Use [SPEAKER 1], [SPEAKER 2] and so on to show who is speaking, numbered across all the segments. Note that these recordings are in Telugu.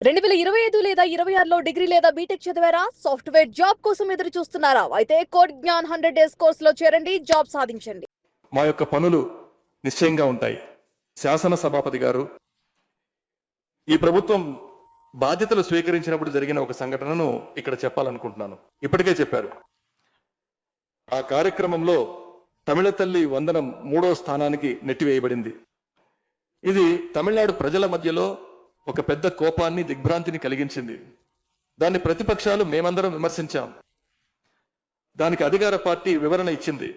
[SPEAKER 1] 2025 లేదా 26లో డిగ్రీ లేదా బీటెక్ చదివారా? సాఫ్ట్‌వేర్ జాబ్ కోసం ఎదురు చూస్తున్నారా? అయితే కోడ్ జ్ఞాన్ 100 డేస్ కోర్సులో చేరండి, జాబ్ సాధించండి.
[SPEAKER 2] మా యొక్క పనులు నిశ్చయంగా ఉంటాయి. శాసన సభాపతి గారు ఈ ప్రభుత్వం బాధ్యతలు స్వీకరించినప్పుడు జరిగిన ఒక సంఘటనను ఇక్కడ చెప్పాలనుకుంటున్నాను. ఇప్పటికే చెప్పారు. ఆ కార్యక్రమంలో తమిళ తల్లి వందనం 3వ స్థానానికి నెట్టివేయబడింది. ఇది తమిళనాడు ప్రజల మధ్యలో ఒక పెద్ద కోపాన్ని, దిగ్భ్రాంతిని కలిగించింది. దాన్ని ప్రతిపక్షాలు మేమందరం విమర్శించాం. దానికి అధికార పార్టీ వివరణ ఇచ్చింది.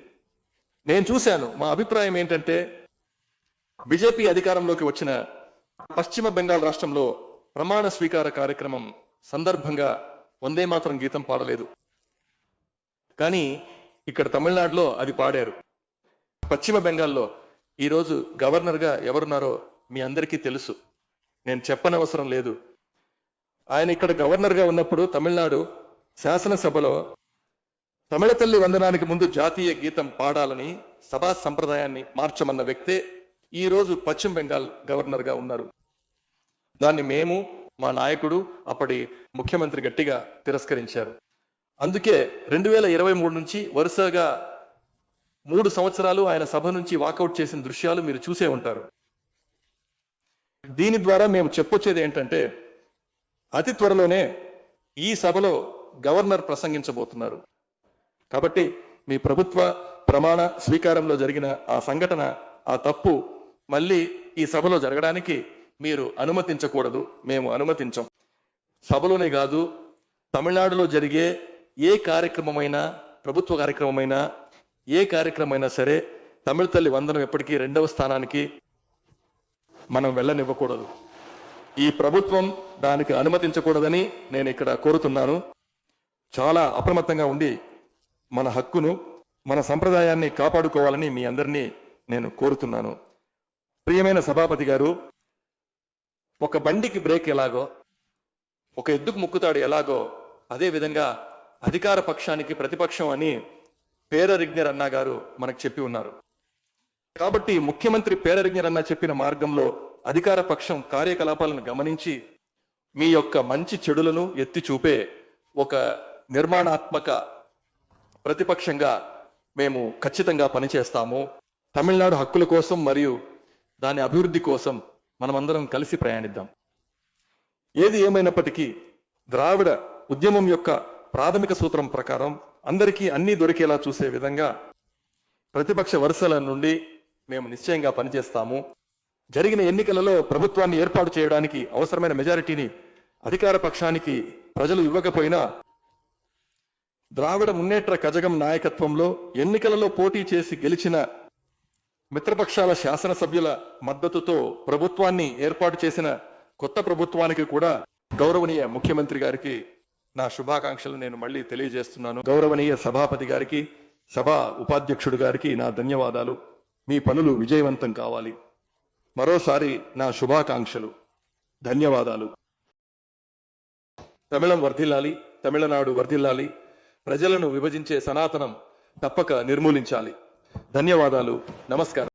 [SPEAKER 2] నేను చూశాను. మా అభిప్రాయం ఏంటంటే, బీజేపీ అధికారంలోకి వచ్చిన పశ్చిమ బెంగాల్ రాష్ట్రంలో ప్రమాణ స్వీకార కార్యక్రమం సందర్భంగా వందే మాతరం గీతం పాడలేదు. కానీ ఇక్కడ తమిళనాడులో అది పాడారు. పశ్చిమ బెంగాల్లో ఈరోజు గవర్నర్గా ఎవరున్నారో మీ అందరికీ తెలుసు. నేను చెప్పనవసరం లేదు. ఆయన ఇక్కడ గవర్నర్గా ఉన్నప్పుడు తమిళనాడు శాసనసభలో తమిళ తల్లి వందనానికి ముందు జాతీయ గీతం పాడాలని సభా సంప్రదాయాన్ని మార్చమన్న వ్యక్తే ఈరోజు పశ్చిమ బెంగాల్ గవర్నర్గా ఉన్నారు. దాన్ని మేము, మా నాయకుడు, అప్పటి ముఖ్యమంత్రి గట్టిగా తిరస్కరించారు. అందుకే 2023 నుంచి వరుసగా 3 సంవత్సరాలు ఆయన సభ నుంచి వాకౌట్ చేసిన దృశ్యాలు మీరు చూసే ఉంటారు. దీని ద్వారా మేము చెప్పొచ్చేది ఏంటంటే, అతి త్వరలోనే ఈ సభలో గవర్నర్ ప్రసంగించబోతున్నారు. కాబట్టి మీ ప్రభుత్వ ప్రమాణ స్వీకారంలో జరిగిన ఆ సంఘటన, ఆ తప్పు మళ్ళీ ఈ సభలో జరగడానికి మీరు అనుమతించకూడదు. మేము అనుమతించం. సభలోనే కాదు, తమిళనాడులో జరిగే ఏ కార్యక్రమమైనా, ప్రభుత్వ కార్యక్రమమైనా, ఏ కార్యక్రమమైనా సరే తమిళ తల్లి వందనం ఎప్పటికీ 2వ స్థానానికి మనం వెళ్ళనివ్వకూడదు. ఈ ప్రభుత్వం దానికి అనుమతించకూడదని నేను ఇక్కడ కోరుతున్నాను. చాలా అప్రమత్తంగా ఉండి మన హక్కును, మన సంప్రదాయాన్ని కాపాడుకోవాలని మీ అందరినీ నేను కోరుతున్నాను. ప్రియమైన సభాపతి గారు, ఒక బండికి బ్రేక్ ఎలాగో, ఒక ఎద్దుకు ముక్కుతాడు ఎలాగో, అదే విధంగా అధికార పక్షానికి ప్రతిపక్షం అని పేరరిజ్ఞర్ అన్నా గారు మనకు చెప్పి ఉన్నారు. కాబట్టి ముఖ్యమంత్రి పేరరిజ్ఞర్ అన్న చెప్పిన మార్గంలో అధికార పక్షం కార్యకలాపాలను గమనించి మీ యొక్క మంచి చెడులను ఎత్తి చూపే ఒక నిర్మాణాత్మక ప్రతిపక్షంగా మేము ఖచ్చితంగా పనిచేస్తాము. తమిళనాడు హక్కుల కోసం మరియు దాని అభివృద్ధి కోసం మనమందరం కలిసి ప్రయాణిద్దాం. ఏది ఏమైనప్పటికీ ద్రావిడ ఉద్యమం యొక్క ప్రాథమిక సూత్రం ప్రకారం అందరికీ అన్నీ దొరికేలా చూసే విధంగా ప్రతిపక్ష వరుసల నుండి మేము నిశ్చయంగా పనిచేస్తాము. జరిగిన ఎన్నికలలో ప్రభుత్వాన్ని ఏర్పాటు చేయడానికి అవసరమైన మెజారిటీని అధికార పక్షానికి ప్రజలు ఇవ్వకపోయినా, ద్రావిడ మున్నేట్ర కజగం నాయకత్వంలో ఎన్నికలలో పోటీ చేసి గెలిచిన మిత్రపక్షాల శాసనసభ్యుల మద్దతుతో ప్రభుత్వాన్ని ఏర్పాటు చేసిన కొత్త ప్రభుత్వానికి కూడా గౌరవనీయ ముఖ్యమంత్రి గారికి నా శుభాకాంక్షలు నేను మళ్ళీ తెలియజేస్తున్నాను. గౌరవనీయ సభాపతి గారికి, సభా ఉపాధ్యక్షుడు గారికి నా ధన్యవాదాలు. మీ పనులు విజయవంతం కావాలి. మరోసారి నా శుభాకాంక్షలు. ధన్యవాదాలు. తమిళం వర్ధిల్లాలి, తమిళనాడు వర్ధిల్లాలి. ప్రజలను విభజించే సనాతనం తప్పక నిర్మూలించాలి. ధన్యవాదాలు. నమస్కారం.